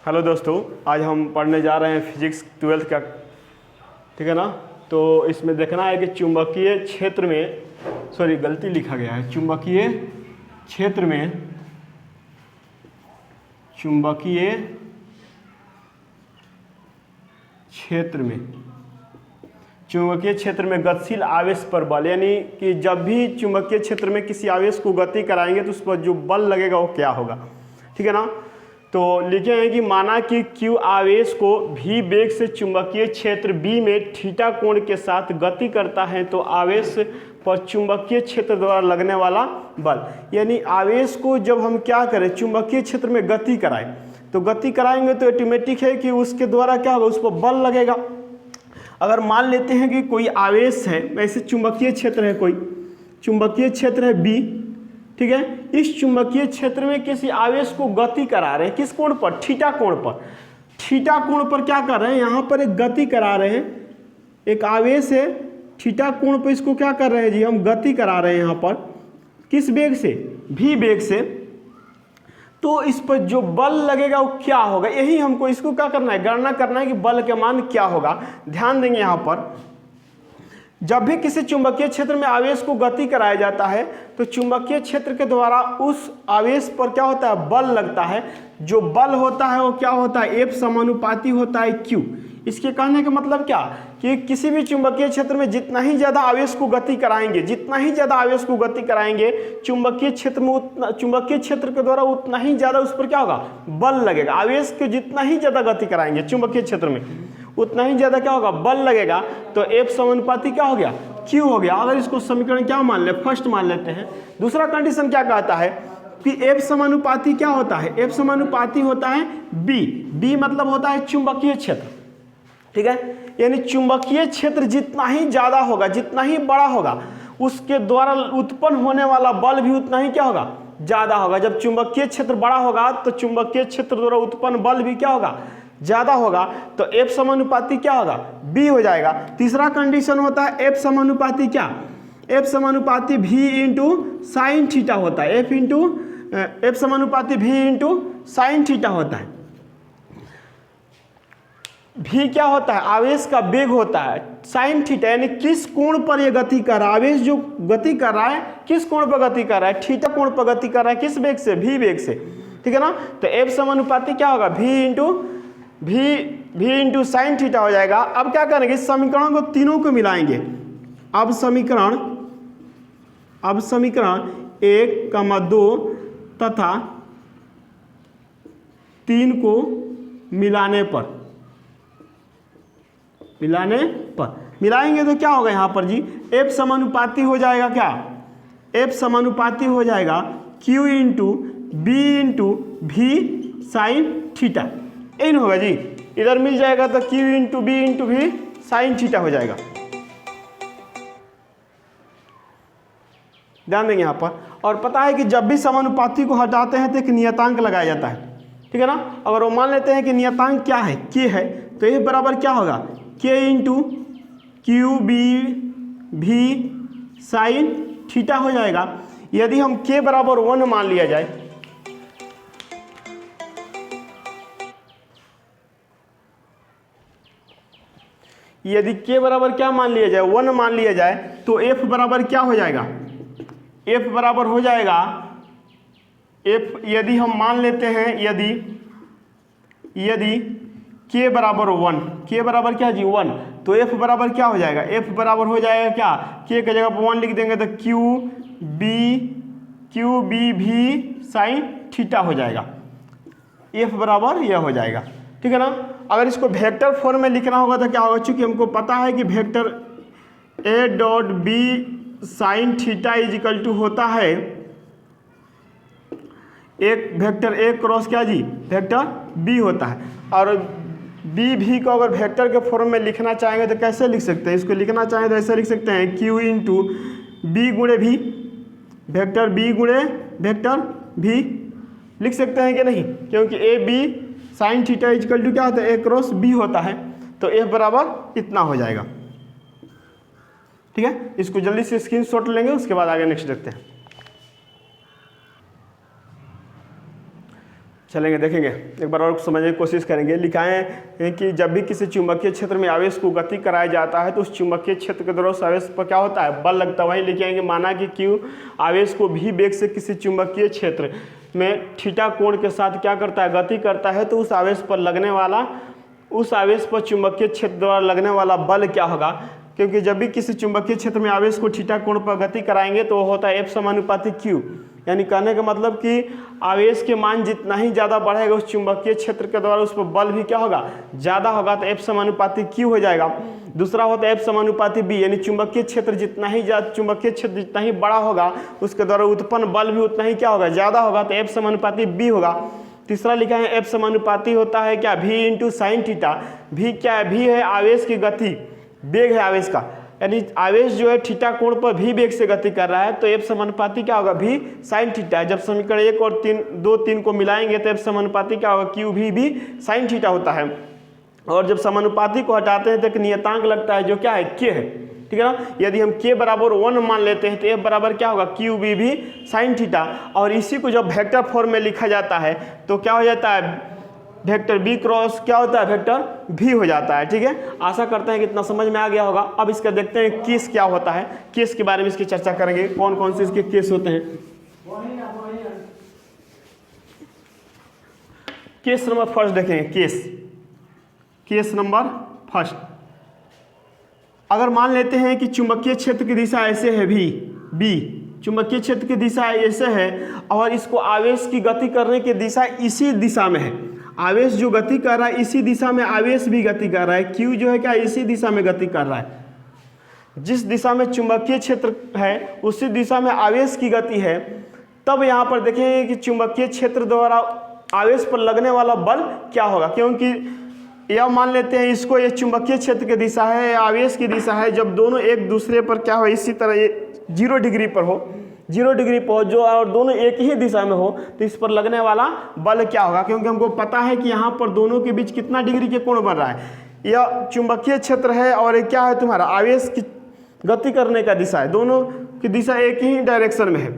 Hello दोस्तों, आज हम पढ़ने जा रहे हैं फिजिक्स 12th का, ठीक है ना। तो इसमें देखना है कि चुंबकीय क्षेत्र में, सॉरी गलती लिखा गया है, चुंबकीय क्षेत्र में गतिशील आवेश पर बल, यानी कि जब भी चुंबकीय क्षेत्र में किसी आवेश को गति कराएंगे तो उस पर जो बल लगेगा वो क्या होगा, ठीक है ना। तो लिखे हैं कि माना कि Q आवेश को v वेग से चुंबकीय क्षेत्र B में थीटा कोण के साथ गति करता है, तो आवेश पर चुंबकीय क्षेत्र द्वारा लगने वाला बल, यानी आवेश को जब हम क्या करें, चुंबकीय क्षेत्र में गति कराएं, तो गति कराएंगे तो ऑटोमेटिक है कि उसके द्वारा क्या होगा, उस पर बल लगेगा। अगर मान लेते हैं कि कोई आवेश है, वैसे चुंबकीय क्षेत्र है, कोई चुंबकीय क्षेत्र है B, ठीक है। इस चुंबकीय क्षेत्र में किसी आवेश को गति करा रहे हैं, किस कोण पर, थीटा कोण पर। थीटा कोण पर क्या कर रहे हैं, यहाँ पर एक गति करा रहे हैं, एक आवेश है, थीटा कोण पर इसको क्या कर रहे हैं जी, हम गति करा रहे हैं यहाँ पर, किस वेग से, v वेग से। तो इस पर जो बल लगेगा वो क्या होगा, यही हमको इसको क्या करना है, गणना करना है कि बल का मान क्या होगा। ध्यान देंगे यहाँ पर, जब भी किसी चुंबकीय क्षेत्र में आवेश को गति कराया जाता है तो चुंबकीय क्षेत्र के द्वारा उस आवेश पर क्या होता है, बल लगता है। जो बल होता है वो क्या होता है, F समानुपाती होता है Q। इसके कहने का मतलब क्या कि किसी भी चुंबकीय क्षेत्र में जितना ही ज़्यादा आवेश को गति कराएंगे, जितना ही ज़्यादा आवेश को गति कराएंगे चुंबकीय क्षेत्र में, चुंबकीय क्षेत्र के द्वारा उतना ही ज़्यादा उस पर क्या होगा, बल लगेगा। आवेश को जितना ही ज़्यादा गति कराएंगे चुंबकीय क्षेत्र में उतना ही ज़्यादा क्या होगा, बल लगेगा। तो F समानुपाती क्या हो गया, Q हो गया। अगर इसको समीकरण क्या मान ले, फर्स्ट मान लेते हैं। दूसरा कंडीशन क्या कहता है कि F समानुपाती क्या होता है, F समानुपाती होता है B मतलब होता है चुंबकीय क्षेत्र, ठीक है। यानी चुंबकीय क्षेत्र जितना ही ज़्यादा होगा, जितना ही बड़ा होगा, उसके द्वारा उत्पन्न होने वाला बल भी उतना ही क्या होगा, ज़्यादा होगा। जब चुंबकीय क्षेत्र बड़ा होगा तो चुंबकीय क्षेत्र द्वारा उत्पन्न बल भी क्या होगा, ज़्यादा होगा। तो F समानुपाती क्या होगा, B हो जाएगा। तीसरा कंडीशन होता है F समानुपाती क्या, F समानुपाती V इंटू साइन थीटा होता है। F समानुपाती V इंटू साइन थीटा होता है। V क्या होता है, आवेश का वेग होता है, साइन थीटा यानी किस कोण पर यह गति कर रहा है, आवेश जो गति कर रहा है किस कोण पर गति कर रहा है, थीटा कोण पर गति कर रहा है, किस वेग से, V वेग से, ठीक है ना। तो F समानुपाती क्या होगा, V इंटू साइन थीटा हो जाएगा। अब क्या करेंगे, इस समीकरण को तीनों को मिलाएंगे। अब समीकरण 1, 2 तथा 3 को मिलाने पर मिलाएंगे तो क्या होगा यहाँ पर जी, F समानुपाती हो जाएगा क्या, F समानुपाती हो जाएगा Q into B into V sine theta, यही ना होगा जी। इधर मिल जाएगा तो Q into B into V sine theta हो जाएगा। ध्यान देंगे यहाँ पर। और पता है कि जब भी समानुपाती को हटाते हैं तो एक नियतांक लगाया जाता है, ठीक है ना। अगर वो मान लेते हैं कि नियतांक क्या है, K है, तो ये बराबर क्या होगा, K into Q B V sine theta हो जाएगा। यदि हम K बराबर 1 मान लिया जाए, यदि K बराबर क्या मान लिया जाए, 1 मान लिया जाए, तो F बराबर क्या हो जाएगा, F बराबर हो जाएगा, F यदि हम मान लेते हैं, यदि K बराबर 1, K बराबर क्या जी 1, तो F बराबर क्या हो जाएगा, F बराबर हो जाएगा क्या, K की जगह पर 1 लिख देंगे तो Q B V sine theta हो जाएगा। F बराबर यह हो जाएगा, ठीक है ना। अगर इसको वेक्टर फॉर्म में लिखना होगा तो क्या होगा, चूंकि हमको पता है कि vector A dot B sine theta is equal to होता है एक वेक्टर A क्रॉस क्या जी, वेक्टर B होता है। और B भी को अगर वेक्टर के फॉर्म में लिखना चाहेंगे तो कैसे लिख सकते हैं, इसको लिखना चाहें तो ऐसे लिख सकते हैं Q इंटू B गुणे V, वेक्टर B गुणे वेक्टर V लिख सकते हैं कि नहीं, क्योंकि A B sine theta equal to क्या होता है, A क्रॉस B होता है। तो F बराबर इतना हो जाएगा, ठीक है। इसको जल्दी से स्क्रीनशॉट लेंगे, उसके बाद आगे नेक्स्ट देखते हैं। चलेंगे, देखेंगे एक बार और समझने की कोशिश करेंगे। लिखा है कि जब भी किसी चुंबकीय क्षेत्र में आवेश को गति कराया जाता है तो उस चुंबकीय क्षेत्र के द्वारा उस आवेश पर क्या होता है, बल लगता है। वहीं लिखे हैं कि माना कि Q आवेश को भी वेग से किसी चुंबकीय क्षेत्र में थीटा कोण के साथ क्या करता है, गति करता है, तो उस आवेश पर चुंबकीय क्षेत्र द्वारा लगने वाला बल क्या होगा। क्योंकि जब भी किसी चुंबकीय क्षेत्र में आवेश को थीटा कोण पर गति कराएंगे तो वो होता है F समानुपाती Q। यानी कहने का मतलब कि आवेश के मान जितना ही ज़्यादा बढ़ेगा उस चुंबकीय क्षेत्र के द्वारा उस पर बल भी क्या होगा, ज़्यादा होगा, तो F समानुपाती Q हो जाएगा। दूसरा होता है F समानुपाती B, यानी चुंबकीय क्षेत्र जितना ही बड़ा होगा उसके द्वारा उत्पन्न बल भी उतना ही क्या होगा, ज़्यादा होगा, तो F समानुपाती B होगा। तीसरा लिखा है F समानुपाती होता है क्या, V into sine theta. V क्या है, V है आवेश की गति, वेग है आवेश का, यानी आवेश जो है थीटा कोण पर भी वेग से गति कर रहा है, तो F समानुपाती क्या होगा, V साइन थीटा। जब समीकरण 1 और 3 को मिलाएंगे तो F समानुपाती क्या होगा, Q भी साइन थीटा होता है। और जब समानुपाती को हटाते हैं तो एक नियतांक लगता है जो क्या है, K है, ठीक है ना। यदि हम K बराबर 1 मान लेते हैं तो F बराबर क्या होगा, Q भी साइन थीटा। और इसी को जब वेक्टर फॉर्म में लिखा जाता है तो क्या हो जाता है, वेक्टर B क्रॉस क्या होता है, वेक्टर V हो जाता है, ठीक है। आशा करते हैं कि इतना समझ में आ गया होगा। अब इसका देखते हैं केस क्या होता है, केस के बारे में इसकी चर्चा करेंगे, कौन कौन से इसके केस होते हैं। केस नंबर फर्स्ट देखेंगे, केस नंबर फर्स्ट। अगर मान लेते हैं कि चुंबकीय क्षेत्र की दिशा ऐसे है B, चुंबकीय क्षेत्र की दिशा ऐसे है और इसको आवेश की गति करने की दिशा इसी दिशा में है। आवेश जो गति कर रहा है इसी दिशा में आवेश भी गति कर रहा है, Q जो है क्या इसी दिशा में गति कर रहा है। जिस दिशा में चुंबकीय क्षेत्र है उसी दिशा में आवेश की गति है। तब यहाँ पर देखेंगे कि चुंबकीय क्षेत्र द्वारा आवेश पर लगने वाला बल क्या होगा। क्योंकि यह मान लेते हैं इसको, ये चुंबकीय क्षेत्र की दिशा है, आवेश की दिशा है। जब दोनों एक दूसरे पर क्या हो, इसी तरह ये 0 डिग्री पर हो जो, और दोनों एक ही दिशा में हो, तो इस पर लगने वाला बल क्या होगा। क्योंकि हमको पता है कि यहाँ पर दोनों के बीच कितना डिग्री के कोण बन रहा है। यह चुंबकीय क्षेत्र है और क्या है, तुम्हारा आवेश की गति करने का दिशा है, दोनों की दिशा एक ही डायरेक्शन में है।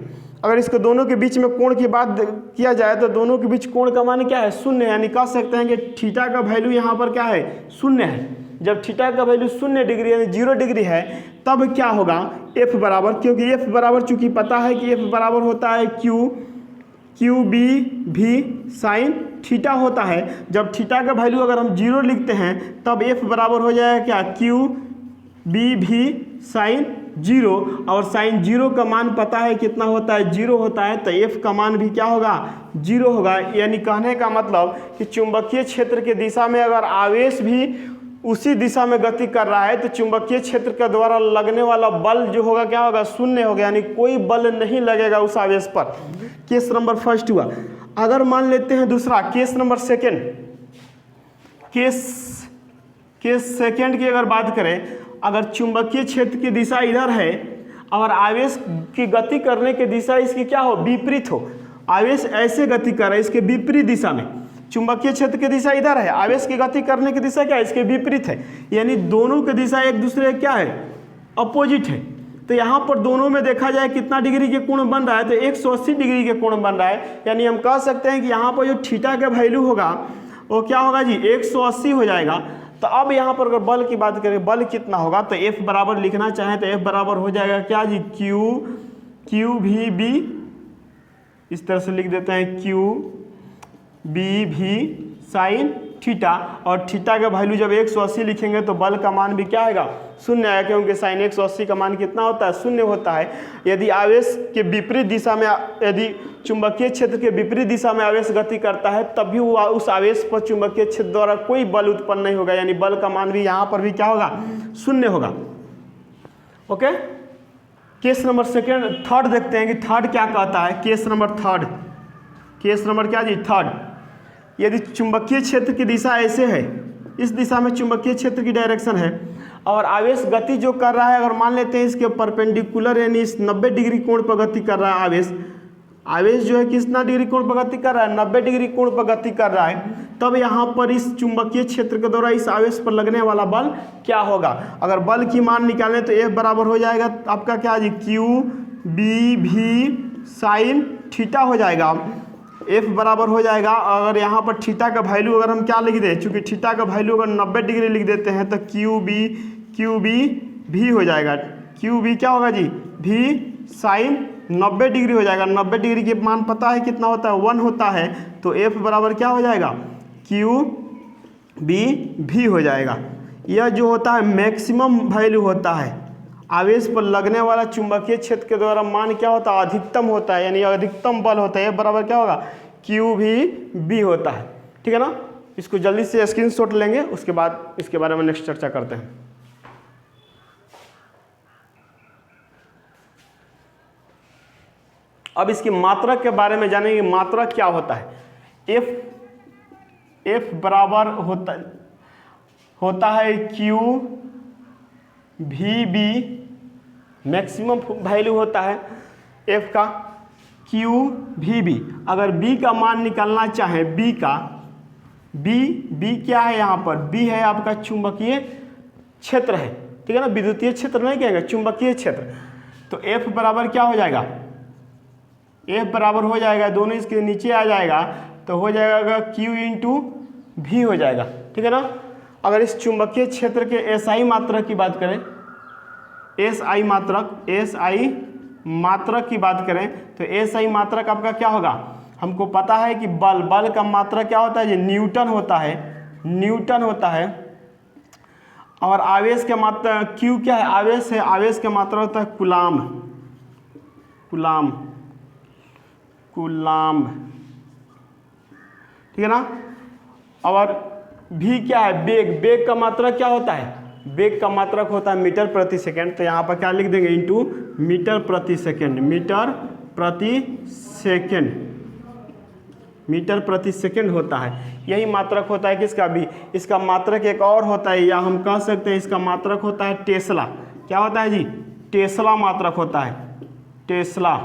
अगर इसके दोनों के बीच में कोण की बात किया जाए तो दोनों के बीच कोण का मान क्या है, 0, यानी कह सकते हैं कि थीटा का वैल्यू यहाँ पर क्या है, 0 है। जब थीटा का वैल्यू 0 डिग्री यानी 0 डिग्री है तब क्या होगा, F बराबर, क्योंकि F बराबर चूंकि पता है कि F बराबर होता है Q B भी साइन थीटा होता है। जब थीटा का वैल्यू अगर हम 0 लिखते हैं तब F बराबर हो जाएगा क्या, Q B भी साइन 0, और साइन 0 का मान पता है कितना होता है, 0 होता है, तो F का मान भी क्या होगा, 0 होगा। यानी कहने का मतलब कि चुंबकीय क्षेत्र की दिशा में अगर आवेश भी उसी दिशा में गति कर रहा है तो चुंबकीय क्षेत्र के द्वारा लगने वाला बल जो होगा क्या होगा, 0 होगा, यानी कोई बल नहीं लगेगा उस आवेश पर। केस नंबर फर्स्ट हुआ। अगर मान लेते हैं दूसरा, case number second, case second की अगर बात करें, अगर चुंबकीय क्षेत्र की दिशा इधर है और आवेश की गति करने की दिशा इसकी क्या हो, विपरीत हो, आवेश ऐसे गति कर रहा है इसके विपरीत दिशा में, चुंबकीय क्षेत्र की दिशा इधर है, आवेश की गति करने की दिशा क्या है, इसके विपरीत है, यानी दोनों की दिशा एक दूसरे क्या है, अपोजिट है। तो यहाँ पर दोनों में देखा जाए कितना डिग्री के कोण बन रहा है, तो 180 डिग्री के कोण बन रहा है। यानी हम कह सकते हैं कि यहाँ पर जो थीटा का वैल्यू होगा वो क्या होगा जी, 180 हो जाएगा। तो अब यहाँ पर अगर बल की बात करें, बल कितना होगा, तो F बराबर लिखना चाहें तो F बराबर हो जाएगा क्या जी, Q भी B, इस तरह से लिख देते हैं Q भी साइन थीटा, और थीटा का वैल्यू जब 180 लिखेंगे तो बल का मान भी क्या आएगा, 0 आएगा, क्योंकि साइन 180 का मान कितना होता है, 0 होता है। यदि आवेश के विपरीत दिशा में, यदि चुंबकीय क्षेत्र के विपरीत दिशा में आवेश गति करता है तब भी वो उस आवेश पर चुंबकीय क्षेत्र द्वारा कोई बल उत्पन्न नहीं होगा, यानी बल का मान भी यहाँ पर भी क्या होगा, 0 होगा। ओके, केस नंबर थर्ड देखते हैं कि थर्ड क्या कहता है। केस नंबर क्या जी, थर्ड। यदि चुंबकीय क्षेत्र की दिशा ऐसे है, इस दिशा में चुंबकीय क्षेत्र की डायरेक्शन है और आवेश गति जो कर रहा है, अगर मान लेते हैं इसके परपेंडिकुलर यानी इस 90 डिग्री कोण पर गति कर रहा है, आवेश जो है कितना डिग्री कोण पर गति कर रहा है, 90 डिग्री कोण पर गति कर रहा है, तब यहाँ पर इस चुंबकीय क्षेत्र के द्वारा इस आवेश पर लगने वाला बल क्या होगा। अगर बल की मान निकालें तो F बराबर हो जाएगा आपका क्या जी, Q B भी साइन थीटा हो जाएगा। F बराबर हो जाएगा, अगर यहाँ पर थीटा का वैल्यू अगर हम क्या लिख दें, चूंकि थीटा का वैल्यू अगर 90 डिग्री लिख देते हैं तो क्यू बी भी हो जाएगा। क्यू बी क्या होगा जी, भी साइन 90 डिग्री हो जाएगा। 90 डिग्री के मान पता है कितना होता है, 1 होता है। तो F बराबर क्या हो जाएगा, क्यू बी भी हो जाएगा। यह जो होता है मैक्सिमम वैल्यू होता है, आवेश पर लगने वाला चुंबकीय क्षेत्र के द्वारा मान क्या होता है, अधिकतम होता है, यानी अधिकतम बल होता है। F बराबर क्या होगा, क्यू भी बी होता है। ठीक है ना, इसको जल्दी से स्क्रीनशॉट लेंगे, उसके बाद इसके बारे में नेक्स्ट चर्चा करते हैं। अब इसकी मात्रक के बारे में जानेंगे, मात्रक क्या होता है। F बराबर होता है क्यू भी बी, मैक्सिमम वैल्यू होता है F का, क्यू भी बी। अगर B का मान निकालना चाहे, B क्या है यहाँ पर, B है आपका चुंबकीय क्षेत्र है। ठीक है ना, विद्युतीय क्षेत्र नहीं कहेंगे, चुंबकीय क्षेत्र। तो F बराबर क्या हो जाएगा, F बराबर हो जाएगा, दोनों इसके नीचे आ जाएगा तो हो जाएगा Q इंटू भी हो जाएगा। ठीक है ना। अगर इस चुंबकीय क्षेत्र के SI मात्रक की बात करें, SI मात्रक की बात करें तो SI मात्रक आपका क्या होगा, हमको पता है कि बल का मात्रक क्या होता है जी, न्यूटन होता है। और आवेश का मात्रा Q क्या है, आवेश है, आवेश का मात्रा होता है कूलाम्ब। ठीक है ना। और भी क्या है, बेग का मात्रक क्या होता है, बेग का मात्रक होता है मीटर प्रति सेकंड। तो यहाँ पर क्या लिख देंगे, इंटू मीटर प्रति सेकंड होता है। यही मात्रक होता है किसका भी। इसका मात्रक एक और होता है, या हम कह सकते हैं इसका मात्रक होता है टेस्ला। क्या होता है जी, टेस्ला मात्रक होता है, टेस्ला।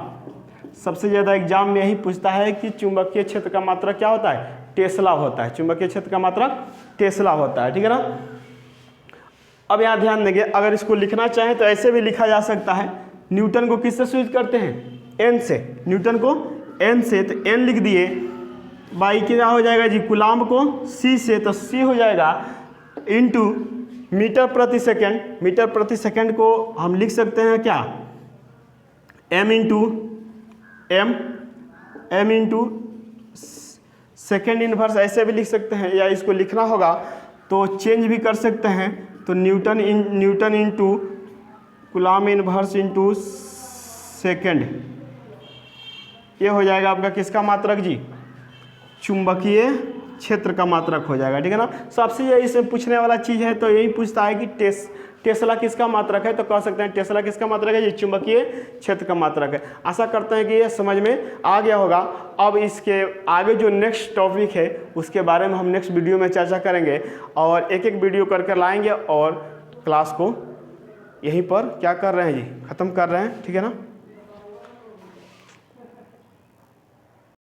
सबसे ज़्यादा एग्जाम में यही पूछता है कि चुंबकीय क्षेत्र का मात्रक क्या होता है, टेस्ला होता है। चुंबकीय क्षेत्र का मात्रक टेस्ला होता है। ठीक है ना। अब यहाँ ध्यान देंगे, अगर इसको लिखना चाहें तो ऐसे भी लिखा जा सकता है। न्यूटन को किससे सूचित करते हैं, एन से। न्यूटन को एन से, तो एन लिख दिए, बाई क्या हो जाएगा जी, कूलाम्ब को सी से, तो सी हो जाएगा इंटू मीटर प्रति सेकेंड। मीटर प्रति सेकेंड को हम लिख सकते हैं क्या, एम इंटू सेकेंड इनवर्स, ऐसे भी लिख सकते हैं। या इसको लिखना होगा तो चेंज भी कर सकते हैं, तो Newton into coulomb inverse into second. ये हो जाएगा आपका किसका मात्रक जी, चुंबकीय क्षेत्र का मात्रक हो जाएगा। ठीक है ना। सबसे यही इसमें पूछने वाला चीज़ है, तो यही पूछता है कि टेस्ला किसका मात्रक है, तो कह सकते हैं टेस्ला किसका मात्रक है, ये चुंबकीय क्षेत्र का मात्रक है। आशा करते हैं कि ये समझ में आ गया होगा। अब इसके आगे जो नेक्स्ट टॉपिक है उसके बारे में हम नेक्स्ट वीडियो में चर्चा करेंगे, और एक वीडियो करके लाएंगे, और क्लास को यहीं पर क्या कर रहे हैं जी, ख़त्म कर रहे हैं। ठीक है ना।